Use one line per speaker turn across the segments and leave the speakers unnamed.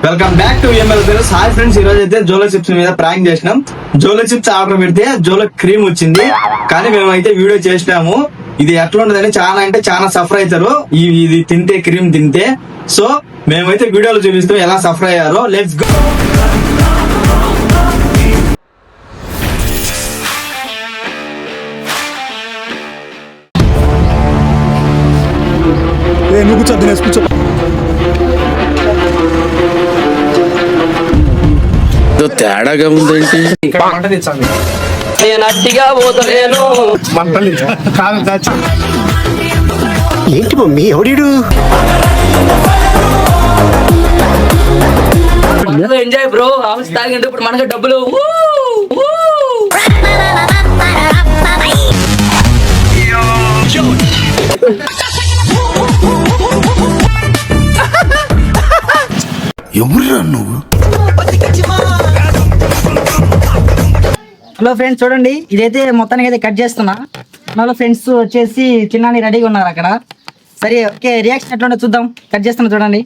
Welcome back to ఎంఎల్ పేరస్. Hi friends, ఈ రోజు అయితే జోలో చిప్స్ మీద ప్రాంక్ చేసినాం. జోలో చిప్స్ ఆర్డర్ పెడితే జోలో క్రీమ్ వచ్చింది, కానీ మేమైతే వీడియో చేసినాము. ఇది ఎట్లా ఉండదని చాలా అంటే చాలా సఫర్ అవుతారు ఇది తింటే, క్రీమ్ తింటే. సో మేమైతే వీడియోలో చూపిస్తాం ఎలా సఫర్ అయ్యారో. Let's go.
నువ్వు కూర్చో దినేష్, కూర్చో.
తేడాగా ఉందేంటి?
ఏంటి మమ్మీ ఎవడీడు?
ఎంజాయ్ బ్రో, ఆమె తాగింటే ఇప్పుడు మనకి డబ్బులు.
ఎవరురా నువ్వు?
హలో ఫ్రెండ్స్, చూడండి ఇదైతే మొత్తానికి అయితే కట్ చేస్తున్నా. హలో ఫ్రెండ్స్ వచ్చేసి చిన్నాని రెడీగా ఉన్నారు అక్కడ. సరే ఓకే, రియాక్షన్ ఎట్లా ఉందో చూద్దాం. కట్ చేస్తున్నా చూడండి.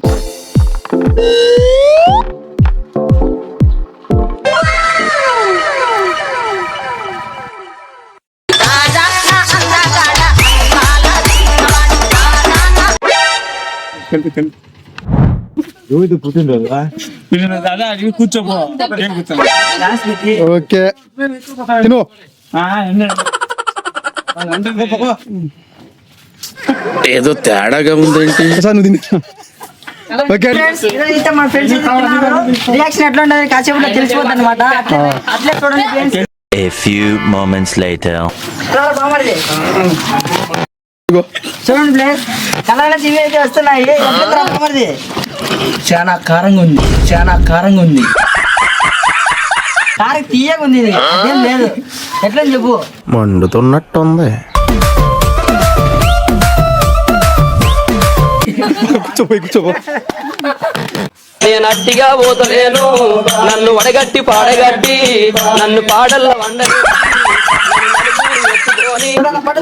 కూర్చోపో. ఓకే తిను.
ఏదో తేడాగా ఉందేంటి?
సార్ నువ్వు తిని. ఓకే
ఇదైతే మా ఫ్రెండ్స్ రియాక్షన్ ఎట్లా ఉంటుంది కాసేపులో తెలిసిపోతుంది అనమాట. అట్లే చూడండి friends.
A few moments later.
చూడండి ప్లేస్ కలర్ టీవీ అయితే వస్తున్నాయి. బామర్ది
చాలా కారంగా ఉంది, చాలా కారంగా ఉంది.
కారం తీయగా ఉంది. ఇది ఏం లేదు. ఎట్లా చెప్పు.
మండుతున్నట్టుంది.
కూర్చోపోయి కూర్చోపో.
నేను అట్టిగా పోతలేను, నన్ను వడగట్టి పాడగట్టి నన్ను పాడల్ల వండని.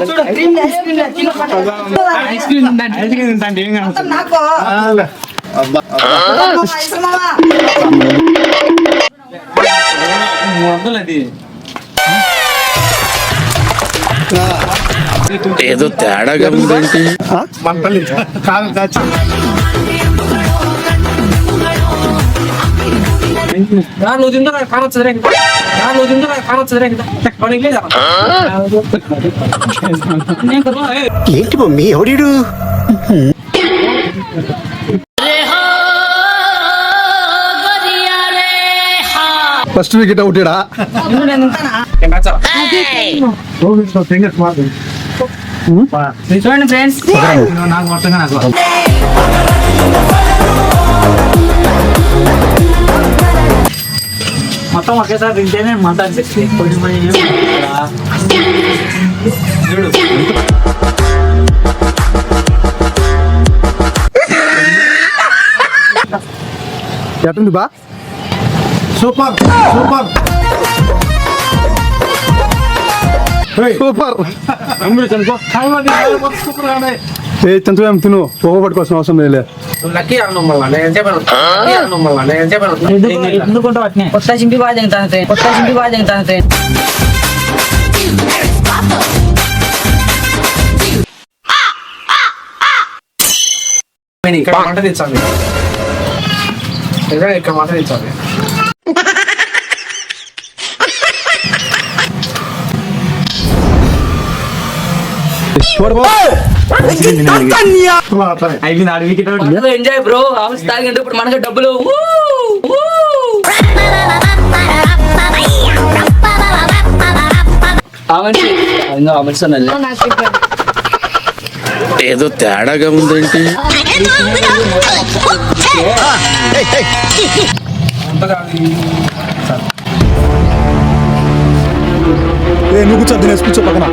చూడు క్రీమ్ ఐస్ క్రీమ్ నాకు
ఏదో తేడాగా ఉందేంటి?
నువ్వు తిందో నాకు కానొచ్చు, నువ్వు తిందో నాకు కానొచ్చు.
ఏంటి మమ్మీ ఎవడీడు? ఫస్ట్ వికెట్ అవుతాడా?
చూడండి ఫ్రెండ్స్,
మొత్తం ఒకేసారి తింటేనే మంట అనిపిస్తుంది.
ఎట్టుంది బా? Super super super. ఏ చంద్రం తిను, పొగ పట్టుకోవాల్సిన అవసరం లేదు.
ఎందుకుంటావు అట్నే? కొత్త చింపి బాగా తింటాను ట్రైన్, కొత్త చింపి బాగా తింటాను ట్రైన్.
ఇక్కడ మంట తెచ్చాలి, ఇక్కడ మంట తెచ్చాలి. ఎంజాయ్ బ్రో, ఆమె తాగింటే ఇప్పుడు మనకి డబ్బులు.
ఏదో తేడాగా ఉందేంటి?
నువ్వు కూర్చో దినేష్, కూర్చో పక్కన.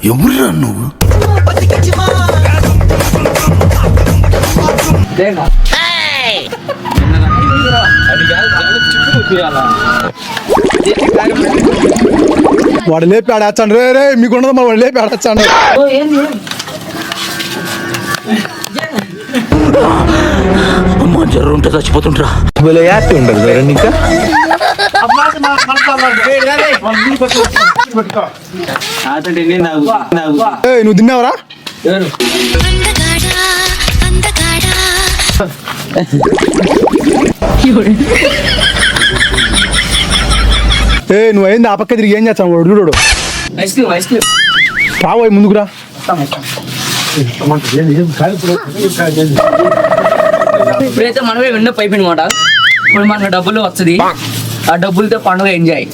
ఎవరురా నువ్వు?
వాడు లేపి ఆడేస్తాడు రే రే మీకు ఉండదు మరి వాడు లేపి ఆడేస్తాడు
ఓ ఏంది
అమ్మా జ్వరం ఉంటే చచ్చిపోతుంటరా
ఏయ్ నువ్వు తిన్నావరా ఏ నువ్వు అయింది ఆ పక్క తిరిగి ఏం చేస్తావు వాడు చూడు
ఐస్ క్రీమ్ ఐస్ క్రీమ్
రాబోయ్ ముందుకురా
ఇప్పుడైతే మనమే విన్న పైప్ అనమాట. ఇప్పుడు మన డబ్బులు వస్తుంది, ఆ డబ్బులతో పండుగ ఎంజాయ్.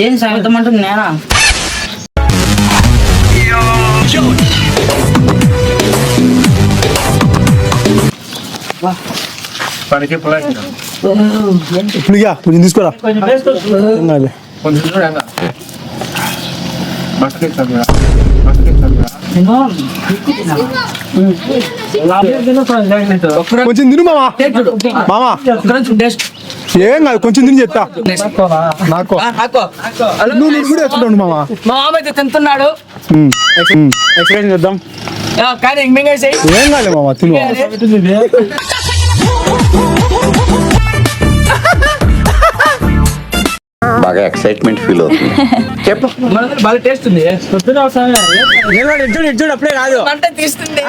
ఏం సంగతం అంటుంది నేనా
ఇప్పుడు ఇక కొంచెం తీసుకోరా ఏం కాదులే. కొంచెం తిను మామా మామా ఏం కాదు కొంచెం తిని చెప్తా నాకు నువ్వు కూడా ఎత్తుకోండి మామా
మా మామ అయితే తింటున్నాడు
ఎక్స్ప్లెయిన్ చేద్దాం
కానీ ఇంకేం
ఏం కాలే మామా తిను
బాగా ఎక్సైట్మెంట్ ఫీల్ అవుతుంది.
చెప్పు బాగా టేస్ట్ ఉంది. అప్పుడే కాదు అంటే తీస్తుంది.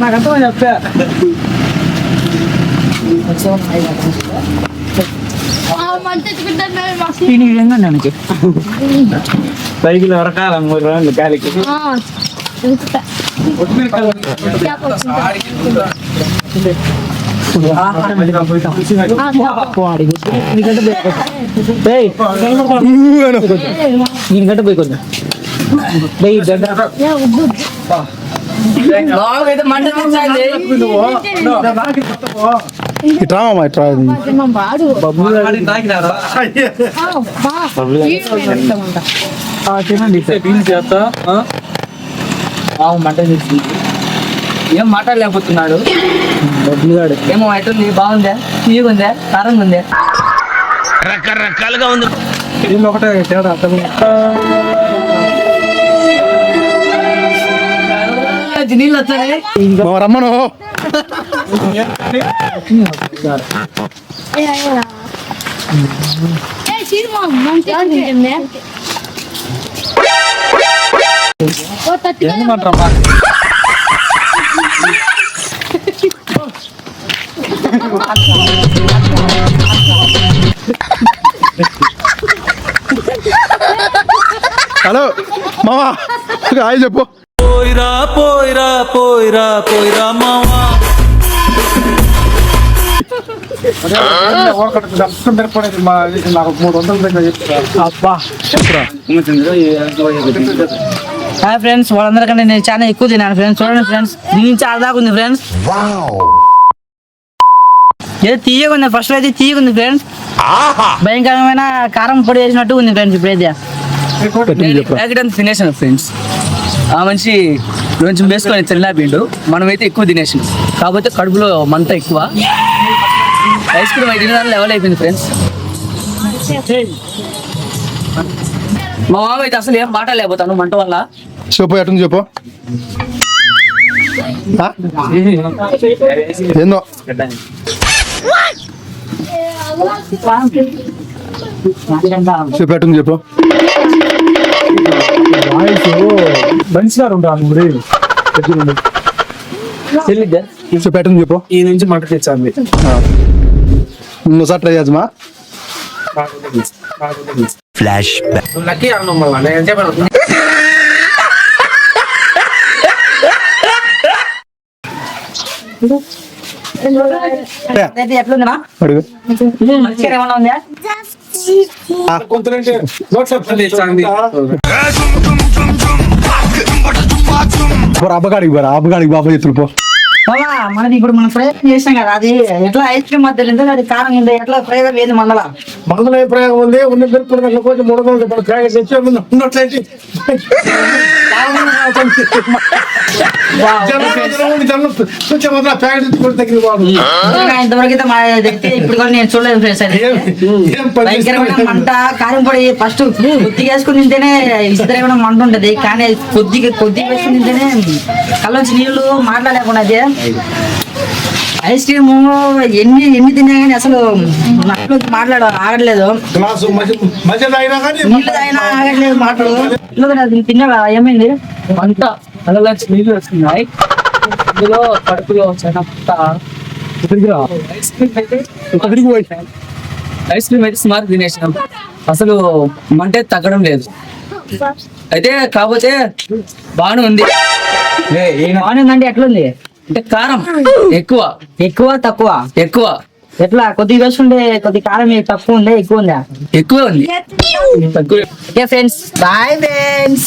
నాకంతా చెప్పా పైకి వరకాల 3 రోజులు గాలికి నీకంటే పోయి కొంచెం
ఇట్రా మామా ఇట్రా
మంట ఏం మాట్లాడలేకపోతున్నాడు ఏమో ఎట్టుంది బాగుందా తీయగా ఉందా కారంగా ఉందా
రకరకాలుగా ఉంది.
ఒకటే తేడా
నీళ్ళు వచ్చాయి
మామ రమ్మను హలో మామా హాయ్ చెప్పు
పోయిరా పోయిరా పోయిరా పోయిరా మావా
హాయ్ ఫ్రెండ్స్ వాళ్ళందరికంటే నేను చాలా ఎక్కువ తిన్నాను ఫ్రెండ్స్ చూడండి ఫ్రెండ్స్ దీని నుంచి ఆడదాకా ఉంది ఫ్రెండ్స్ ఏదో తీయగా ఉంది ఫస్ట్ అయితే తీయగా ఉంది ఫ్రెండ్స్ భయంకరమైన కారం పొడి వేసినట్టు ఉంది ఫ్రెండ్స్ ఇప్పుడైతే
ప్యాకెట్ అంతా తినేసాను ఫ్రెండ్స్. ఆ మనిషి కొంచెం వేసుకొని తినలేపిండు, మనమైతే ఎక్కువ తినేసాం కాకపోతే కడుపులో మంట ఎక్కువ. ఐస్ క్రీమ్ అయితే తినడానికి లెవెల్ అయిపోయింది ఫ్రెండ్స్. మా మామ అయితే అసలు ఏం మాట లేకపోతాను మంట వల్ల.
చెప్పు ఎట్టుంది చెప్పు ఏందో చెప్పు ఎట్టుంది చెప్పు మంచిగా చెప్పు ఎట్టుంది చెప్పు
ఈ నుంచి మంట తెచ్చాను.
ఇంకోసారి ట్రై చేద్దామా
Flash.
లక్కీ అన్నం మళ్ళా నేను చెప్పాను.
ఎట్లుందినా
అడుగు
మంచిగా ఏమన్నా ఉందా
కొంత
అబ్బగాడికి పోరా, అబ్బగాడికి బాబా చేతులు పో.
బాబా మనది ఇప్పుడు మనం ప్రయోగం చేసినాం కదా, అది ఎట్లా ఐస్ క్రీమ్ మధ్యలో ఉందో అది కారం ఉందో ఎట్లా ప్రయోగం ఏంది మందల
మందుల ప్రయోగం ఉంది, ఉన్న మిరపలు గంటల కోసం 300 ప్రయోగం తెచ్చి ఉన్నట్లయితే
ఇంతవరకు అయితే మా వ్యక్తి ఇప్పుడు కూడా నేను చూడలేదు ఫ్రెండ్స్. అది భయంకరమైన మంట, కారం పొడి ఫస్ట్ కొద్దిగా వేసుకుని తింటేనే ఇద్దరేమైనా మంట ఉంటది, కానీ కొద్దిగా వేసుకుని తింటేనే కళ్ళొచ్చి నీళ్లు మాట్లాడలేకుండా అది. ఐస్ క్రీమ్ ఎన్ని తిన్నా కానీ అసలు నాకు ఆగట్లేదు, నీళ్ళు తాగినా ఆగట్లేదు మాటలు. తిన్నా ఏమైంది
మంట అలా నీళ్ళు వస్తున్నాయి, ఇందులో కడుపులో చాలా ఐస్ క్రీమ్ అయితే సుమారు తినేసినాం, అసలు మంట అయితే తగ్గడం లేదు. అయితే కాకపోతే బాగానే ఉంది.
బాగుందంటే ఎట్లుంది
అంటే కారం ఎక్కువ
ఎక్కువ తక్కువ
ఎక్కువ
ఎట్లా కొద్దిగా వేసుకుంటే కొద్ది కారం తక్కువ ఉందా ఎక్కువ ఉందా?
ఎక్కువే ఉంది. తక్కువ
ఫ్రెండ్స్ బాయ్ ఫ్రెండ్స్.